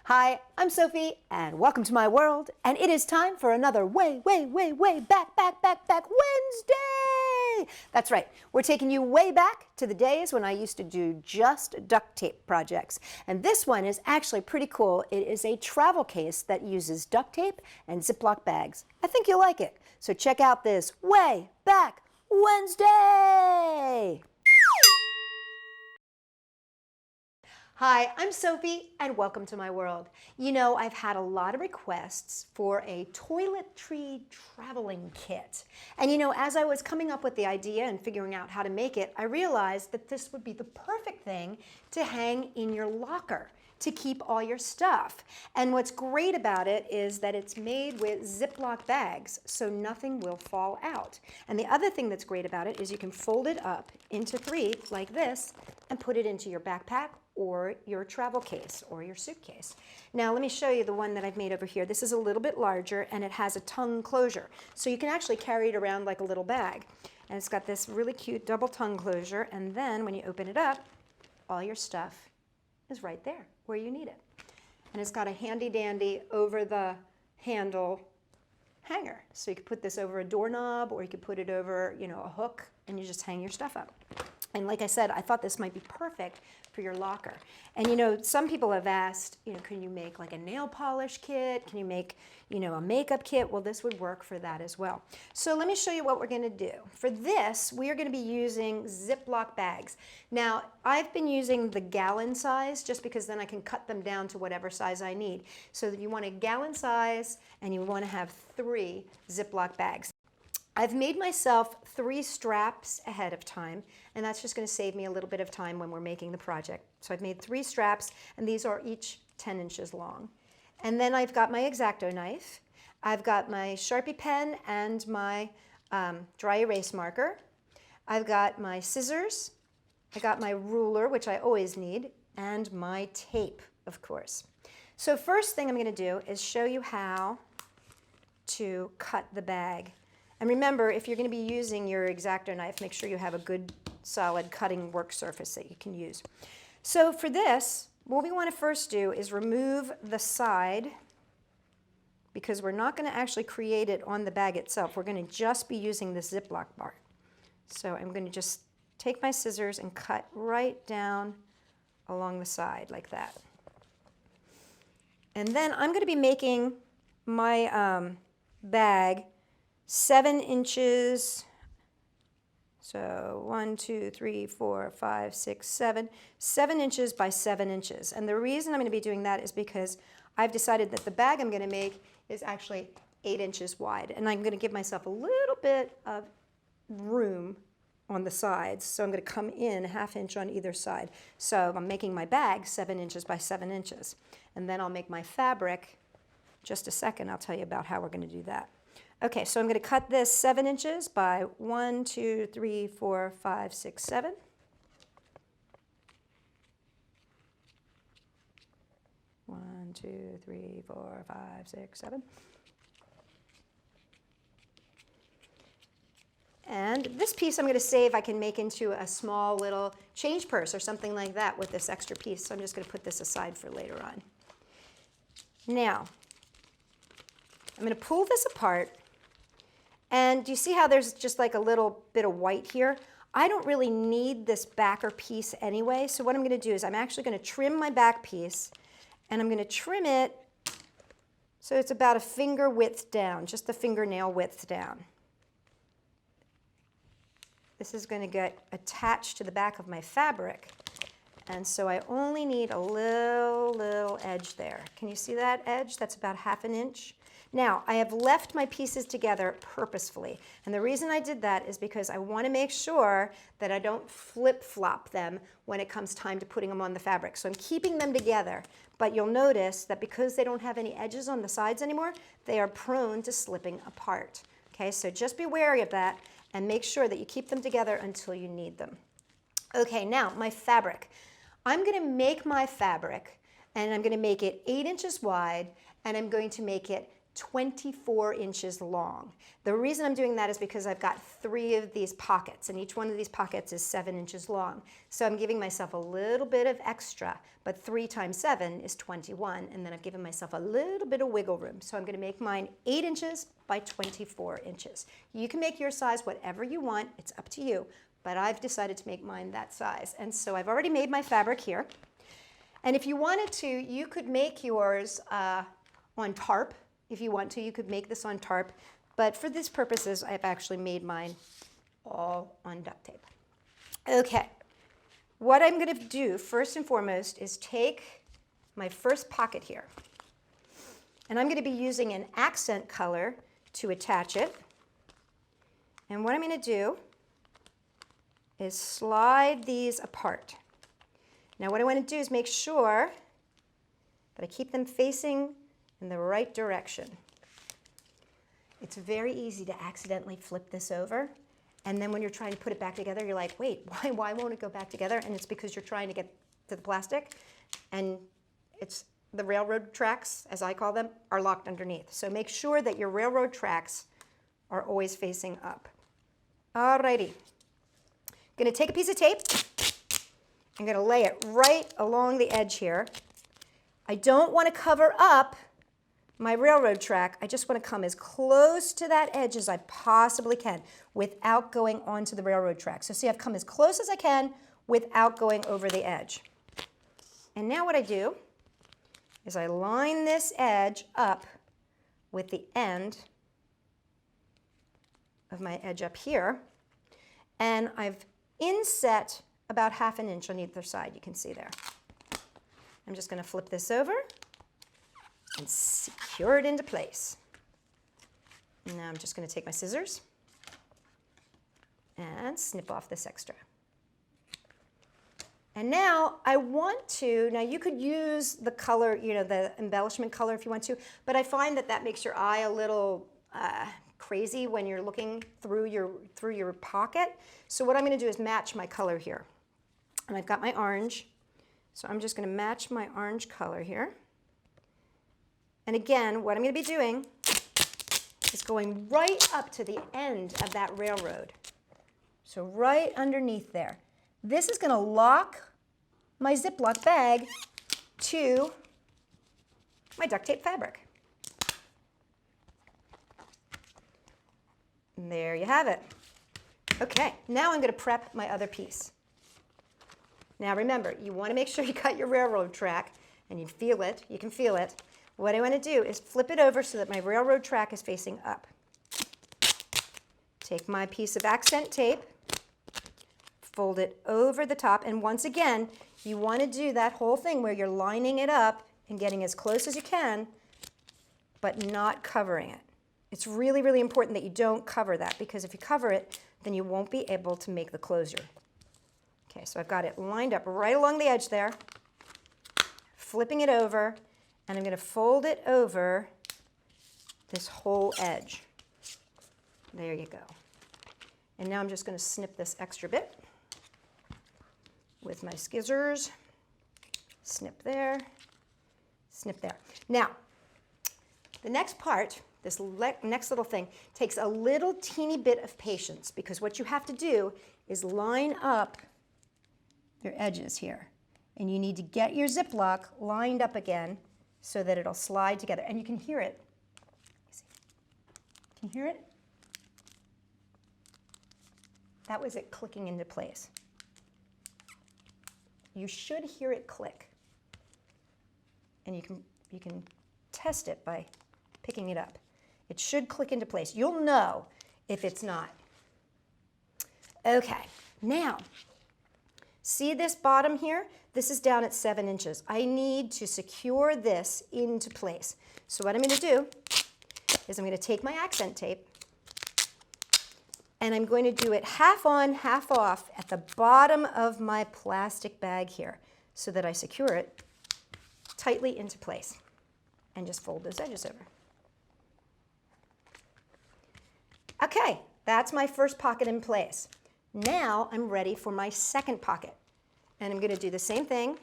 Hi, I'm Sophie, and welcome to my world, and it is time for another way back Wednesday! That's right, we're taking you way back to the days when I used to do just duct tape projects. And this one is actually pretty cool. It is a travel case that uses duct tape and Ziploc bags. I think you'll like it. So check out this Way Back Wednesday! Hi, I'm Sophie, and welcome to my world. You know, I've had a lot of requests for a toiletry traveling kit. And you know, as I was coming up with the idea and figuring out how to make it, I realized that this would be the perfect thing to hang in your locker to keep all your stuff. And what's great about it is that it's made with Ziploc bags, so nothing will fall out. And the other thing that's great about it is you can fold it up into three like this and put it into your backpack or your travel case or your suitcase. Now let me show you the one that I've made over here. This is a little bit larger and it has a tongue closure. So you can actually carry it around like a little bag. And it's got this really cute double tongue closure, and then when you open it up, all your stuff is right there where you need it. And it's got a handy dandy over the handle hanger. So you could put this over a doorknob, or you could put it over, you know, a hook, and you just hang your stuff up. And like I said, I thought this might be perfect for your locker. And you know, some people have asked, you know, can you make like a nail polish kit? Can you make, you know, a makeup kit? Well, this would work for that as well. So let me show you what we're gonna do. For this, we are gonna be using Ziploc bags. Now, I've been using the gallon size just because then I can cut them down to whatever size I need. So you want a gallon size and you wanna have 3 Ziploc bags. I've made myself 3 straps ahead of time, and that's just going to save me a little bit of time when we're making the project. So I've made 3 straps, and these are each 10 inches long. And then I've got my X-Acto knife, I've got my Sharpie pen and my dry erase marker, I've got my scissors, I got my ruler, which I always need, and my tape, of course. So first thing I'm going to do is show you how to cut the bag. And remember, if you're going to be using your X-Acto knife, make sure you have a good solid cutting work surface that you can use. So for this, what we want to first do is remove the side, because we're not going to actually create it on the bag itself. We're going to just be using the Ziploc bar. So I'm going to just take my scissors and cut right down along the side like that. And then I'm going to be making my bag 7 inches, so 1, 2, 3, 4, 5, 6, 7, 7 inches by 7 inches. And the reason I'm going to be doing that is because I've decided that the bag I'm going to make is actually 8 inches wide. And I'm going to give myself a little bit of room on the sides. So I'm going to come in 1/2 inch on either side. So I'm making my bag 7 inches by 7 inches. And then I'll make my fabric. Just a second, I'll tell you about how we're going to do that. Okay, so I'm going to cut this 7 inches by 1, 2, 3, 4, 5, 6, 7. One, 2, 3, 4, 5, 6, 7. And this piece I'm going to save. I can make into a small little change purse or something like that with this extra piece. So I'm just going to put this aside for later on. Now, I'm going to pull this apart. And do you see how there's just like a little bit of white here? I don't really need this backer piece anyway, so what I'm going to do is I'm actually going to trim my back piece, and I'm going to trim it so it's about a finger width down, just the fingernail width down. This is going to get attached to the back of my fabric, and so I only need a little edge there. Can you see that edge? That's about 1/2 inch. Now, I have left my pieces together purposefully, and the reason I did that is because I want to make sure that I don't flip-flop them when it comes time to putting them on the fabric. So I'm keeping them together, but you'll notice that because they don't have any edges on the sides anymore, they are prone to slipping apart. Okay, so just be wary of that and make sure that you keep them together until you need them. Okay, now my fabric. I'm going to make my fabric, and I'm going to make it 8 inches wide, and I'm going to make it 24 inches long. The reason I'm doing that is because I've got 3 of these pockets, and each one of these pockets is 7 inches long. So I'm giving myself a little bit of extra, but 3 times 7 is 21, and then I've given myself a little bit of wiggle room. So I'm going to make mine 8 inches by 24 inches. You can make your size whatever you want. It's up to you, but I've decided to make mine that size. And so I've already made my fabric here. And if you wanted to, you could make yours on tarp. If you want to, you could make this on tarp. But for these purposes, I've actually made mine all on duct tape. Okay, what I'm going to do first and foremost is take my first pocket here. And I'm going to be using an accent color to attach it. And what I'm going to do is slide these apart. Now what I want to do is make sure that I keep them facing in the right direction. It's very easy to accidentally flip this over, and then when you're trying to put it back together, you're like, wait, why won't it go back together? And it's because you're trying to get to the plastic, and it's the railroad tracks, as I call them, are locked underneath. So make sure that your railroad tracks are always facing up. Alrighty. I'm going to take a piece of tape. I'm going to lay it right along the edge here. I don't want to cover up my railroad track. I just want to come as close to that edge as I possibly can without going onto the railroad track. So see, I've come as close as I can without going over the edge. And now what I do is I line this edge up with the end of my edge up here, and I've inset about 1/2 inch on either side. You can see there. I'm just going to flip this over and secure it into place. Now I'm just going to take my scissors and snip off this extra. And now I want to, now you could use the color, you know, the embellishment color if you want to, but I find that that makes your eye a little crazy when you're looking through your pocket. So what I'm going to do is match my color here. And I've got my orange, so I'm just going to match my orange color here. And again, what I'm going to be doing is going right up to the end of that railroad. So right underneath there. This is going to lock my Ziploc bag to my duct tape fabric. And there you have it. Okay, now I'm going to prep my other piece. Now remember, you want to make sure you cut your railroad track, and you feel it, you can feel it. What I want to do is flip it over so that my railroad track is facing up. Take my piece of accent tape, fold it over the top, and once again, you want to do that whole thing where you're lining it up and getting as close as you can, but not covering it. It's really, really important that you don't cover that, because if you cover it, then you won't be able to make the closure. Okay, so I've got it lined up right along the edge there, flipping it over, and I'm going to fold it over this whole edge. There you go. And now I'm just going to snip this extra bit with my scissors. Snip there, snip there. Now, the next part, this next little thing, takes a little teeny bit of patience, because what you have to do is line up your edges here. And you need to get your Ziploc lined up again so that it'll slide together. And you can hear it. Can you hear it? That was it clicking into place. You should hear it click. And you can test it by picking it up. It should click into place. You'll know if it's not. Okay, now, see this bottom here? This is down at 7 inches. I need to secure this into place. So what I'm going to do is I'm going to take my accent tape, and I'm going to do it half on, half off at the bottom of my plastic bag here so that I secure it tightly into place, and just fold those edges over. Okay, that's my first pocket in place. Now I'm ready for my second pocket. And I'm going to do the same thing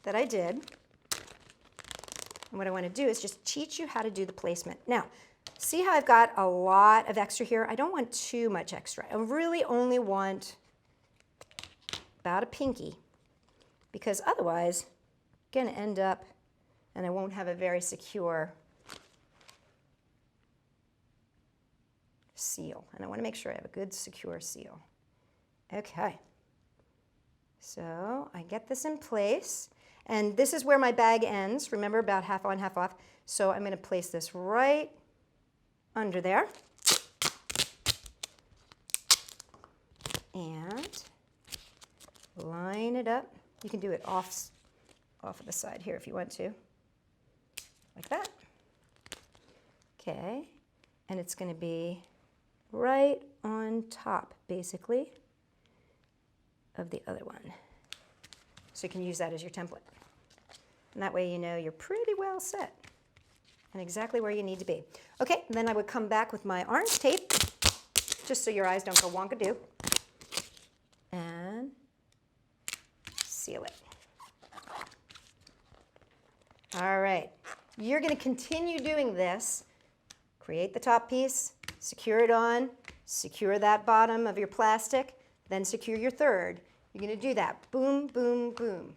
that I did. And what I want to do is just teach you how to do the placement. Now, see how I've got a lot of extra here? I don't want too much extra. I really only want about a pinky, because otherwise I'm going to end up and I won't have a very secure seal. And I want to make sure I have a good secure seal. Okay. So I get this in place. And this is where my bag ends. Remember, about half on, half off. So I'm going to place this right under there. And line it up. You can do it off of the side here if you want to. Like that. Okay. And it's going to be right on top, basically, of the other one. So you can use that as your template. And that way you know you're pretty well set and exactly where you need to be. Okay, then I would come back with my orange tape, just so your eyes don't go wonkadoo, and seal it. All right, you're going to continue doing this. Create the top piece, secure it on, secure that bottom of your plastic, then secure your third. You're going to do that. Boom, boom, boom.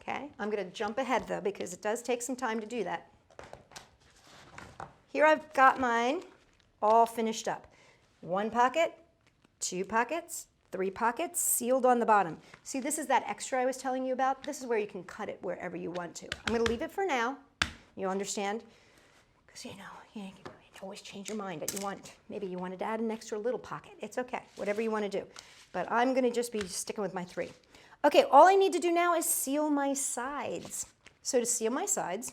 Okay? I'm going to jump ahead, though, because it does take some time to do that. Here I've got mine all finished up. 1 pocket, 2 pockets, 3 pockets, sealed on the bottom. See, this is that extra I was telling you about. This is where you can cut it wherever you want to. I'm going to leave it for now. You'll understand? Because, you can always change your mind. Maybe you wanted to add an extra little pocket. It's okay. Whatever you want to do. But I'm going to just be sticking with my 3. Okay, all I need to do now is seal my sides. So to seal my sides,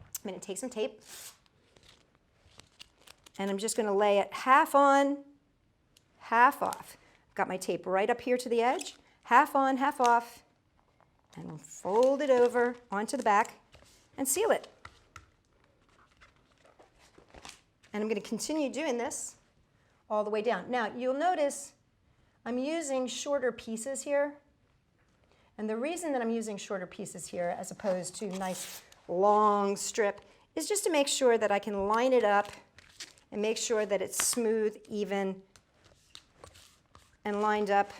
I'm going to take some tape, and I'm just going to lay it half on, half off. I've got my tape right up here to the edge, half on, half off, and fold it over onto the back and seal it. And I'm going to continue doing this all the way down. Now, you'll notice I'm using shorter pieces here. And the reason that I'm using shorter pieces here as opposed to nice long strip is just to make sure that I can line it up and make sure that it's smooth, even, and lined up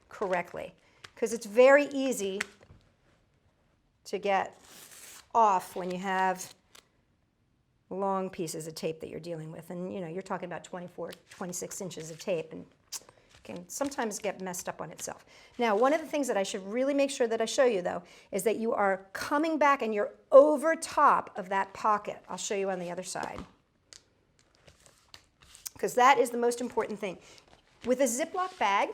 correctly. Because it's very easy to get off when you have long pieces of tape that you're dealing with. And you're talking about 24, 26 inches of tape, and can sometimes get messed up on itself. Now, one of the things that I should really make sure that I show you, though, is that you are coming back and you're over top of that pocket. I'll show you on the other side. Because that is the most important thing. With a Ziploc bag,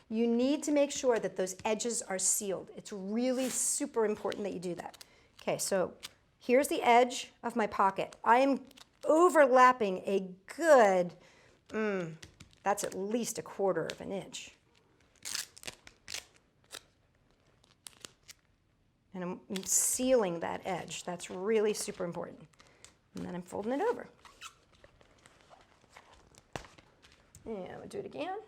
you need to make sure that those edges are sealed. It's really super important that you do that. Okay, so here's the edge of my pocket. I am overlapping a good, that's at least 1/4 of an inch. And I'm sealing that edge. That's really super important. And then I'm folding it over. And we'll do it again.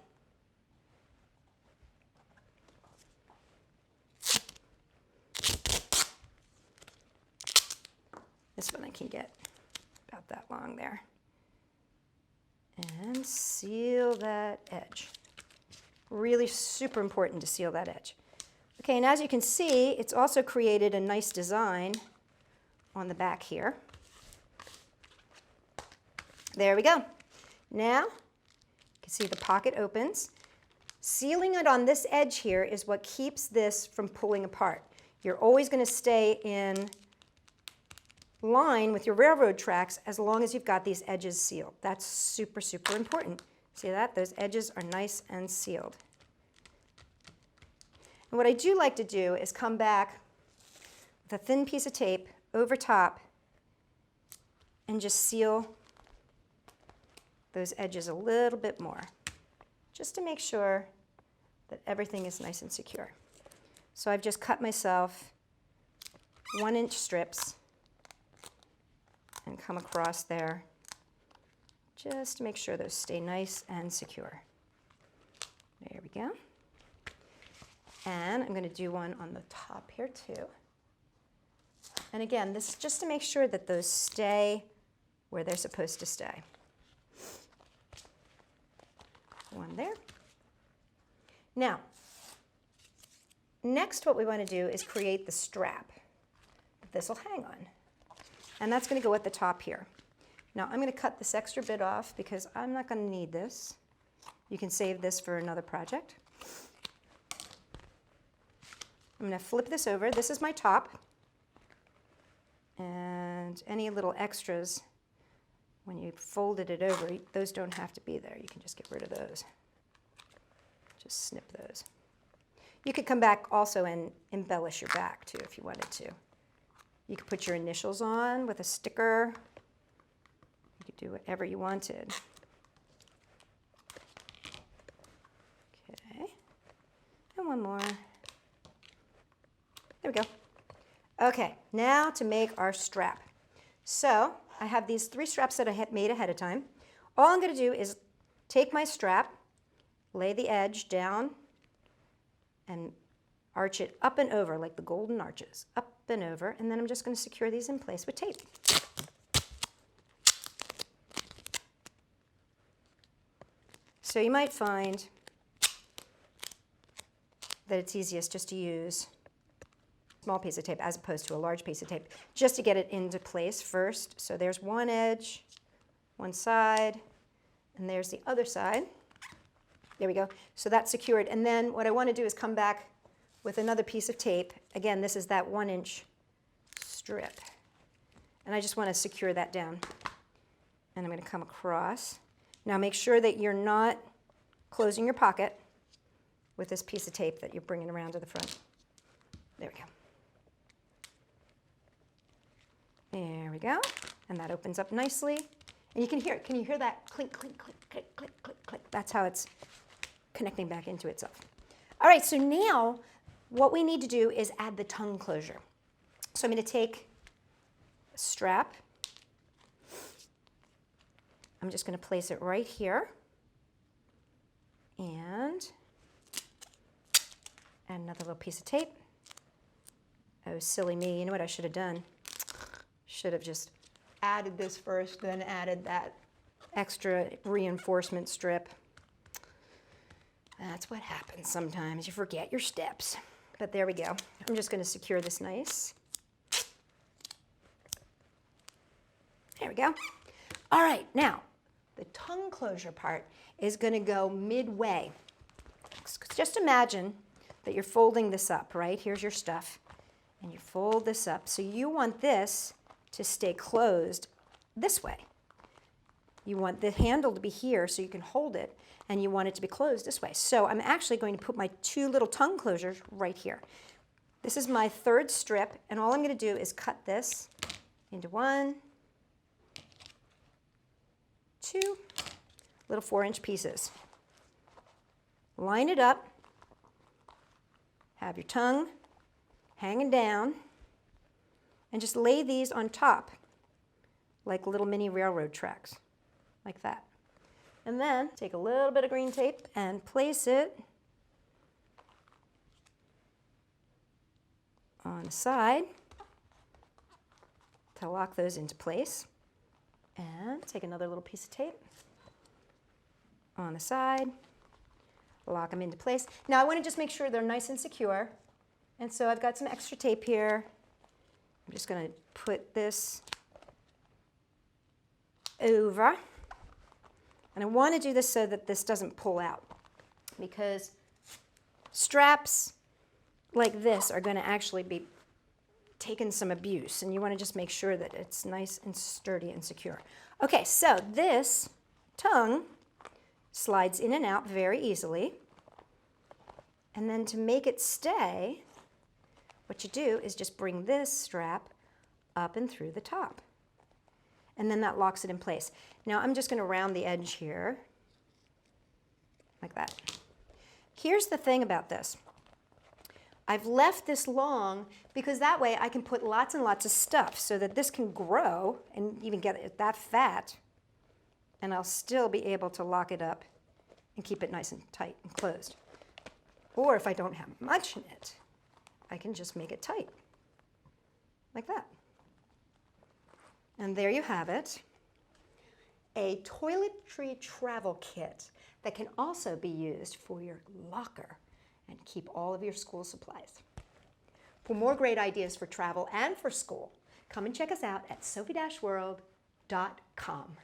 This one I can get about that long there. And seal that edge. Really super important to seal that edge. Okay, and as you can see, it's also created a nice design on the back here. There we go. Now, you can see the pocket opens. Sealing it on this edge here is what keeps this from pulling apart. You're always going to stay in line with your railroad tracks as long as you've got these edges sealed. That's super, super important. See that? Those edges are nice and sealed. And what I do like to do is come back with a thin piece of tape over top and just seal those edges a little bit more, just to make sure that everything is nice and secure. So I've just cut myself 1-inch strips and come across there just to make sure those stay nice and secure. There we go. And I'm going to do one on the top here too. And again, this is just to make sure that those stay where they're supposed to stay. One there. Now, next what we want to do is create the strap that this will hang on. And that's going to go at the top here. Now I'm going to cut this extra bit off because I'm not going to need this. You can save this for another project. I'm going to flip this over. This is my top. And any little extras, when you folded it over, those don't have to be there. You can just get rid of those. Just snip those. You could come back also and embellish your back too if you wanted to. You could put your initials on with a sticker. You could do whatever you wanted. Okay. And one more. There we go. Okay, now to make our strap. So I have these 3 straps that I had made ahead of time. All I'm going to do is take my strap, lay the edge down, and arch it up and over like the golden arches, up and over, and then I'm just going to secure these in place with tape. So you might find that it's easiest just to use a small piece of tape as opposed to a large piece of tape, just to get it into place first. So there's one edge, one side, and there's the other side. There we go. So that's secured. And then what I want to do is come back with another piece of tape. Again, this is that 1-inch strip. And I just want to secure that down. And I'm going to come across. Now make sure that you're not closing your pocket with this piece of tape that you're bringing around to the front. There we go. There we go. And that opens up nicely. And you can hear it. Can you hear that clink, clink, clink, click, click, click, click? That's how it's connecting back into itself. All right, so now what we need to do is add the tongue closure. So I'm going to take a strap. I'm just going to place it right here. And add another little piece of tape. Oh, silly me. You know what I should have done? Should have just added this first, then added that extra reinforcement strip. That's what happens sometimes. You forget your steps. But there we go. I'm just going to secure this nice. There we go. All right, now the tongue closure part is going to go midway. Just imagine that you're folding this up, right? Here's your stuff. And you fold this up. So you want this to stay closed this way. You want the handle to be here so you can hold it, and you want it to be closed this way. So I'm actually going to put my 2 little tongue closures right here. This is my 3rd strip, and all I'm going to do is cut this into 1, 2 little 4-inch pieces. Line it up. Have your tongue hanging down, and just lay these on top like little mini railroad tracks, like that. And then take a little bit of green tape and place it on the side to lock those into place. And take another little piece of tape on the side, lock them into place. Now I want to just make sure they're nice and secure. And so I've got some extra tape here. I'm just going to put this over. And I want to do this so that this doesn't pull out, because straps like this are going to actually be taking some abuse, and you want to just make sure that it's nice and sturdy and secure. Okay, so this tongue slides in and out very easily. And then to make it stay, what you do is just bring this strap up and through the top. And then that locks it in place. Now I'm just going to round the edge here, like that. Here's the thing about this. I've left this long because that way I can put lots and lots of stuff so that this can grow and even get it that fat, and I'll still be able to lock it up and keep it nice and tight and closed. Or if I don't have much in it, I can just make it tight, like that. And there you have it, a toiletry travel kit that can also be used for your locker and keep all of your school supplies. For more great ideas for travel and for school, come and check us out at Sophie-World.com.